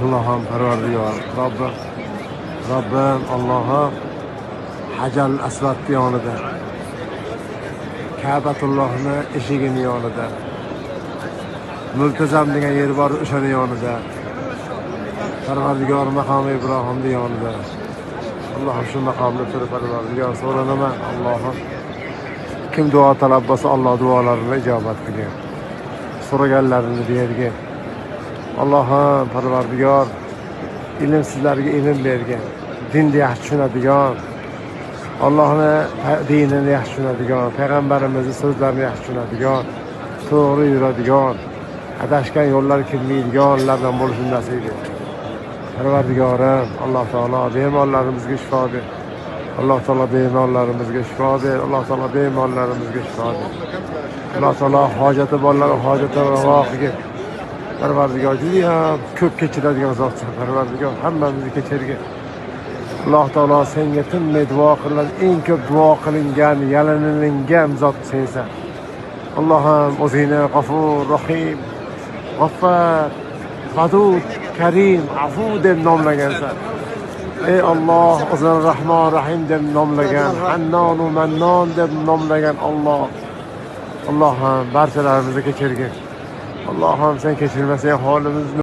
Allah'ım Parvardigar, Rabbim Allah'ım Hajar Asvad yonida, Ka'batullohni eshigini yonida, Multazam degan yer bor, o'shani yonida, Parvardigar maqomi Ibrohimni yonida. Allohim shu maqomda turib Parvardigar so'ranaman. Allohim kim duo talab bo'lsa Alloh duolarini ijobat qilgin. So'raganlarini bergin. Allohim Parvardigar ilmsizlarga ilm bergin. Dinni yaxshi tushunadigan, Allohni dinini yaxshi tushunadigan, payg'ambarimizni so'zlarini yaxshi tushunadigan, to'g'ri yuradigan, adashgan yo'llar kirmaydiganlardan bo'lishini nasib et. Parvardigorim, Alloh taolo bemorlarimizga shifo ber. Alloh taolo bemorlarimizga shifo ber. Alloh taolo bemorlarimizga shifo ber. Alloh taolo hojati borlar hojatini ravo qilgin. Parvardigor juda ko'p kechiradigan zotsan. Parvardigor hammamizni kechirgin. Alloh taolo senga tinmay duo qilingan, eng ko'p duo qilingan, yalinilingan zot sensan. Allohim o'zingni G'afur, Rahim, G'affar, Vodud, Karim, Afu deb nomlagansan. Ey Alloh, o'zini Rahmon, Rahim deb nomlagan, Hannon va Mannon deb nomlagan Alloh. Allohim barchalarimizni kechirgin. Allohim sen kechirmasang holimizni